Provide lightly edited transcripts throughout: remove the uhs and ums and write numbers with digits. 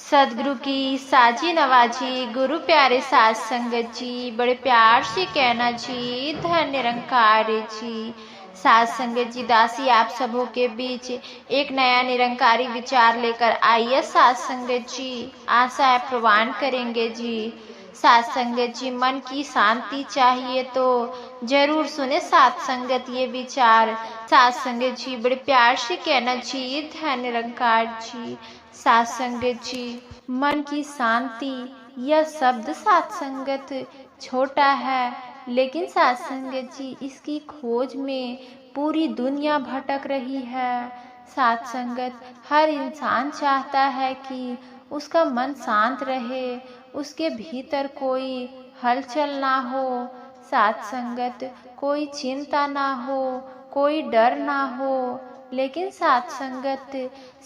सदगुरु की साजी नवाजी गुरु प्यारे साध संगत जी, बड़े प्यार से कहना जी धन निरंकार जी। साध संगत जी, दासी आप सबों के बीच एक नया निरंकारी विचार लेकर आइए साध संगत जी, आशा है प्रवान करेंगे जी। साध संगत जी, मन की शांति चाहिए तो जरूर सुने साध संगत ये विचार। साध संगत जी, बड़े प्यार से कहना जी धन निरंकार जी। साध संगत जी, मन की शांति यह शब्द साध संगत छोटा है, लेकिन साध संगत जी इसकी खोज में पूरी दुनिया भटक रही है। साध संगत, हर इंसान चाहता है कि उसका मन शांत रहे, उसके भीतर कोई हलचल ना हो। साध संगत, कोई चिंता ना हो, कोई डर ना हो। लेकिन साध संगत,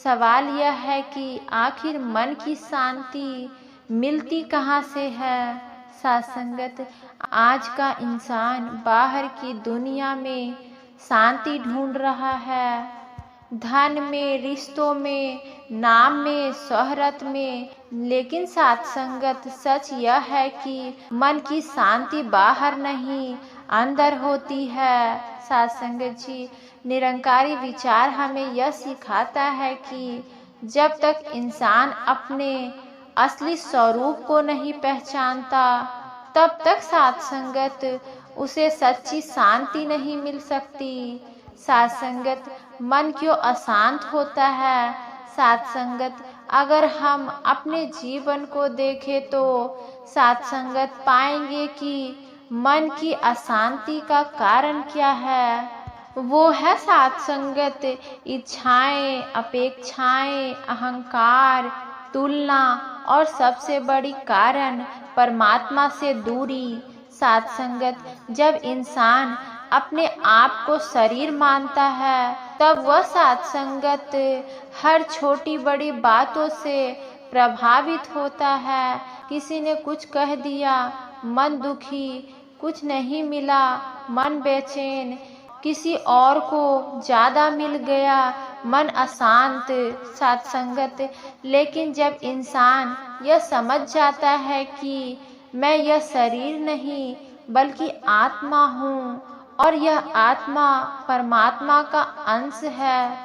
सवाल यह है कि आखिर मन की शांति मिलती कहाँ से है। साध संगत, आज का इंसान बाहर की दुनिया में शांति ढूंढ रहा है, धन में, रिश्तों में, नाम में, शोहरत में। लेकिन साध संगत, सच यह है कि मन की शांति बाहर नहीं अंदर होती है। साध संगत जी, निरंकारी विचार हमें यह सिखाता है कि जब तक इंसान अपने असली स्वरूप को नहीं पहचानता, तब तक साध संगत उसे सच्ची शांति नहीं मिल सकती। साध संगत, मन क्यों अशांत होता है। साध संगत, अगर हम अपने जीवन को देखें तो साध संगत पाएंगे कि मन की अशांति का कारण क्या है। वो है साध संगत इच्छाएं, अपेक्षाएं, अहंकार, तुलना और सबसे बड़ी कारण परमात्मा से दूरी। साध संगत, जब इंसान अपने आप को शरीर मानता है, तब वह साध संगत हर छोटी बड़ी बातों से प्रभावित होता है। किसी ने कुछ कह दिया, मन दुखी, कुछ नहीं मिला, मन बेचैन, किसी और को ज्यादा मिल गया, मन अशांत। साध संगत, लेकिन जब इंसान यह समझ जाता है कि मैं यह शरीर नहीं बल्कि आत्मा हूँ और यह आत्मा परमात्मा का अंश है,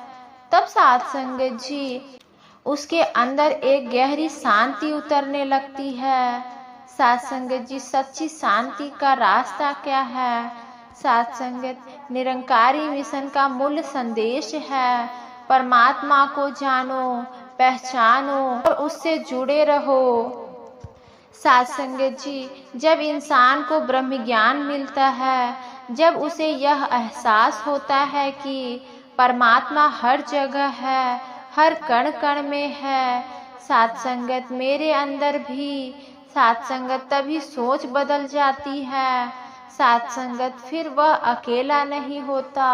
तब साध संगत जी उसके अंदर एक गहरी शांति उतरने लगती है। साध संगत जी, सच्ची शांति का रास्ता क्या है। साध संगत, निरंकारी मिशन का मूल संदेश है, परमात्मा को जानो, पहचानो और उससे जुड़े रहो। साध संगत जी, जब इंसान को ब्रह्म ज्ञान मिलता है, जब उसे यह एहसास होता है कि परमात्मा हर जगह है, हर कण कण में है, साध संगत मेरे अंदर भी, साध संगत तभी सोच बदल जाती है। साध संगत, फिर वह अकेला नहीं होता,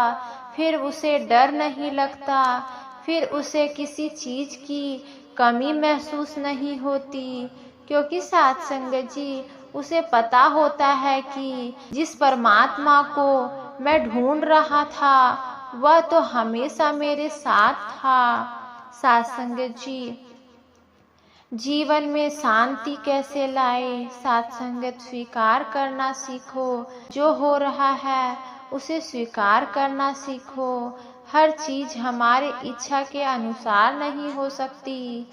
फिर उसे डर नहीं लगता, फिर उसे किसी चीज की कमी महसूस नहीं होती, क्योंकि साध संगत जी उसे पता होता है कि जिस परमात्मा को मैं ढूंढ रहा था वह तो हमेशा मेरे साथ था। साध संगत जी, जीवन में शांति कैसे लाए। साध संगत, स्वीकार करना सीखो, जो हो रहा है उसे स्वीकार करना सीखो। हर चीज हमारे इच्छा के अनुसार नहीं हो सकती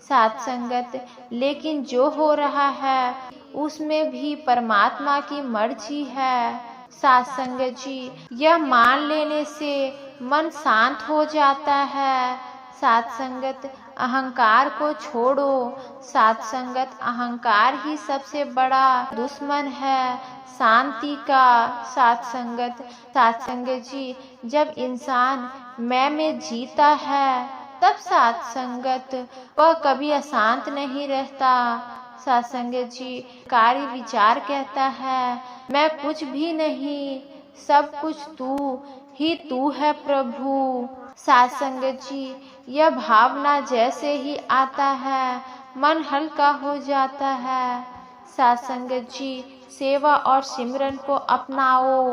साध संगत, लेकिन जो हो रहा है उसमें भी परमात्मा की मर्जी है। साध संगत जी, यह मान लेने से मन शांत हो जाता है। साध संगत, अहंकार को छोड़ो। साध संगत, अहंकार ही सबसे बड़ा दुश्मन है शांति का। साध संगत जी, जब इंसान मैं में जीता है, तब साध संगत वह कभी अशांत नहीं रहता। साध संगत जी, कारी विचार कहता है मैं कुछ भी नहीं, सब कुछ तू ही तू है प्रभु। साध संगत जी, यह भावना जैसे ही आता है मन हल्का हो जाता है। साध संगत जी, सेवा और सिमरन को अपनाओ।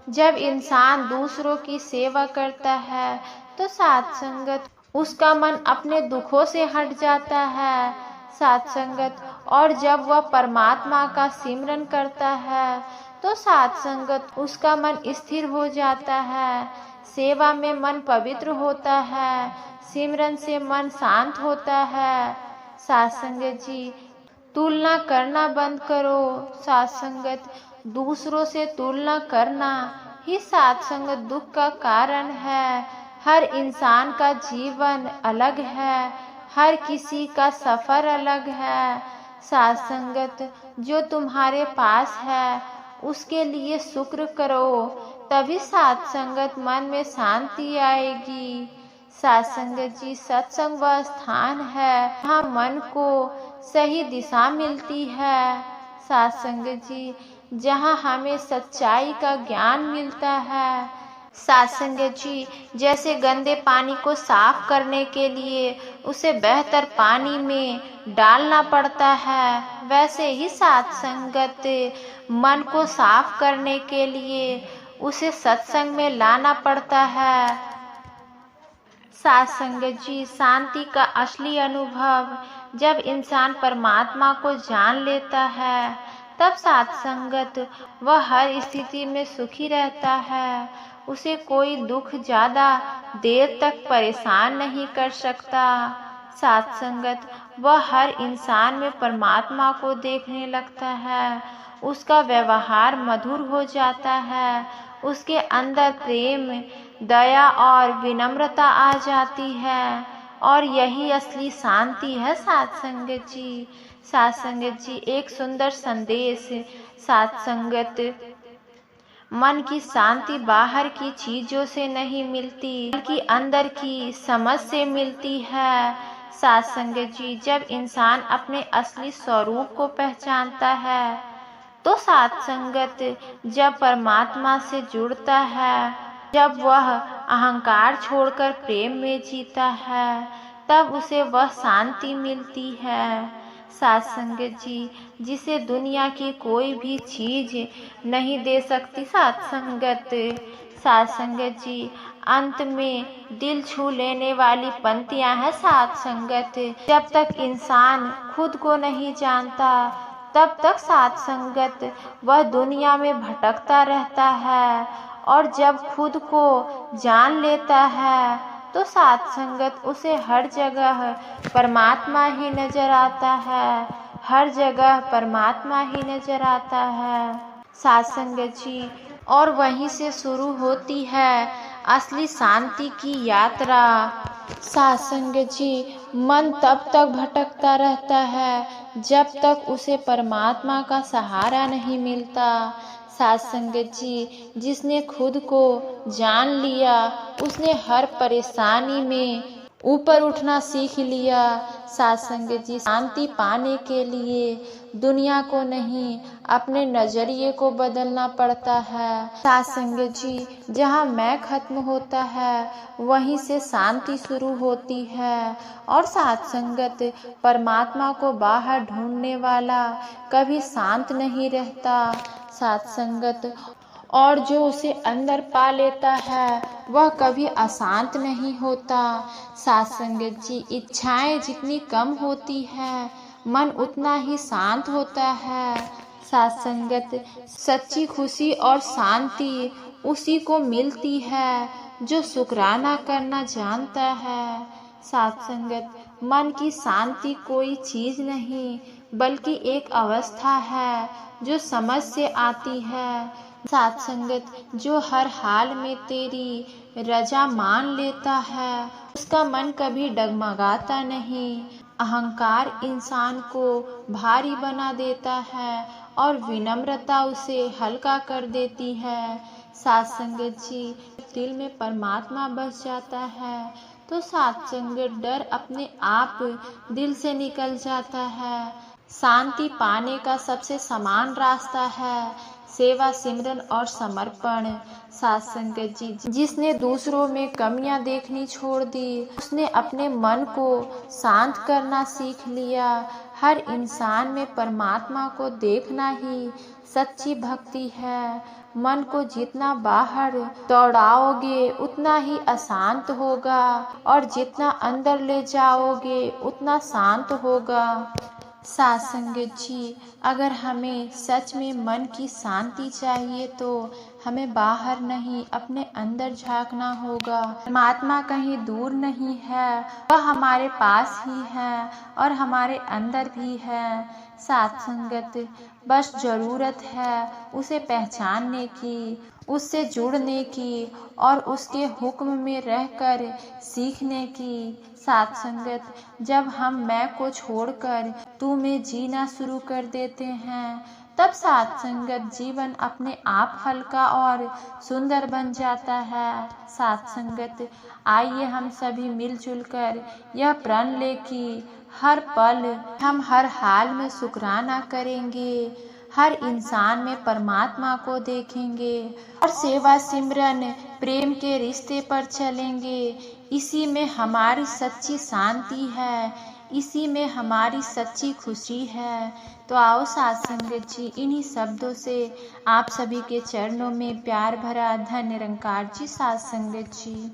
जब इंसान दूसरों की सेवा करता है तो साध संगत उसका मन अपने दुखों से हट जाता है साथ संगत। और जब वह परमात्मा का सिमरन करता है तो साथ संगत उसका मन स्थिर हो जाता है। सेवा में मन पवित्र होता है, सिमरन से मन शांत होता है साथ संगत जी। तुलना करना बंद करो साथ संगत। दूसरों से तुलना करना ही साथ संगत दुख का कारण है। हर इंसान का जीवन अलग है, हर किसी का सफर अलग है साथ संगत। जो तुम्हारे पास है उसके लिए शुक्र करो, तभी साथ संगत मन में शांति आएगी साथ संगत जी। सत्संग वह स्थान है जहाँ मन को सही दिशा मिलती है साथ संगत जी, जहाँ हमें सच्चाई का ज्ञान मिलता है साथ संगत जी। जैसे गंदे पानी को साफ करने के लिए उसे बेहतर पानी में डालना पड़ता है, वैसे ही साथ संगत मन को साफ करने के लिए उसे सत्संग में लाना पड़ता है साथ संगत जी। शांति का असली अनुभव जब इंसान परमात्मा को जान लेता है तब साथ संगत वह हर स्थिति में सुखी रहता है। उसे कोई दुख ज्यादा देर तक परेशान नहीं कर सकता साथ संगत। वह हर इंसान में परमात्मा को देखने लगता है, उसका व्यवहार मधुर हो जाता है, उसके अंदर प्रेम, दया और विनम्रता आ जाती है और यही असली शांति है साथ संगत जी। साथ संगत जी एक सुंदर संदेश साथ संगत। मन की शांति बाहर की चीजों से नहीं मिलती बल्कि अंदर की समझ से मिलती है साथ संगत जी। जब इंसान अपने असली स्वरूप को पहचानता है तो साथ संगत जब परमात्मा से जुड़ता है, जब वह अहंकार छोड़कर प्रेम में जीता है, तब उसे वह शांति मिलती है साथ संगत जी, जिसे दुनिया की कोई भी चीज नहीं दे सकती साथ संगत। साथ संगत जी अंत में दिल छू लेने वाली पंक्तियां हैं साथ संगत। जब तक इंसान खुद को नहीं जानता तब तक साथ संगत वह दुनिया में भटकता रहता है, और जब खुद को जान लेता है तो साथ संगत उसे हर जगह परमात्मा ही नजर आता है, हर जगह परमात्मा ही नजर आता है साथ संगत जी। और वहीं से शुरू होती है असली शांति की यात्रा साथ संगत जी। मन तब तक भटकता रहता है जब तक उसे परमात्मा का सहारा नहीं मिलता साथ संगत जी। जिसने खुद को जान लिया उसने हर परेशानी में ऊपर उठना सीख लिया साथ संगत जी। शांति पाने के लिए दुनिया को नहीं अपने नजरिए को बदलना पड़ता है साथ संगत जी। जहाँ मैं खत्म होता है वहीं से शांति शुरू होती है, और साथ संगत परमात्मा को बाहर ढूंढने वाला कभी शांत नहीं रहता साथ संगत, और जो उसे अंदर पा लेता है वह कभी अशांत नहीं होता साथ संगत जी। इच्छाएं जितनी कम होती है मन उतना ही शांत होता है साथ संगत। सच्ची खुशी और शांति उसी को मिलती है जो शुक्राना करना जानता है साथ संगत। मन की शांति कोई चीज नहीं बल्कि एक अवस्था है जो समझ से आती है साथ संगत। जो हर हाल में तेरी रजा मान लेता है उसका मन कभी डगमगाता नहीं। अहंकार इंसान को भारी बना देता है और विनम्रता उसे हल्का कर देती है साथ संगत जी। दिल में परमात्मा बस जाता है तो साथ संगत डर अपने आप दिल से निकल जाता है शांति पाने का सबसे समान रास्ता है सेवा, सिमरन और समर्पण। साथ संगत जी, जिसने दूसरों में कमियां देखनी छोड़ दी, उसने अपने मन को शांत करना सीख लिया। हर इंसान में परमात्मा को देखना ही सच्ची भक्ति है। मन को जितना बाहर दौड़ाओगे उतना ही अशांत होगा, और जितना अंदर ले जाओगे उतना शांत होगा। साथ संगत जी, अगर हमें सच में मन की शांति चाहिए तो हमें बाहर नहीं अपने अंदर झांकना होगा। परमात्मा कहीं दूर नहीं है, वह हमारे पास ही है और हमारे अंदर भी है। साथ संगत, बस ज़रूरत है उसे पहचानने की, उससे जुड़ने की और उसके हुक्म में रहकर सीखने की। साथ संगत, जब हम मैं को छोड़कर तू में जीना शुरू कर देते हैं, तब साथ संगत जीवन अपने आप हल्का और सुंदर बन जाता है। साथ संगत, आइए हम सभी मिलजुल कर यह प्रण ले कि हर पल हम हर हाल में शुक्राना करेंगे, हर इंसान में परमात्मा को देखेंगे और सेवा, सिमरन, प्रेम के रिश्ते पर चलेंगे। इसी में हमारी सच्ची शांति है, इसी में हमारी सच्ची खुशी है। तो आओ साथ संगत जी, इन्हीं शब्दों से आप सभी के चरणों में प्यार भरा धन्य निरंकार जी। साथ संगत जी।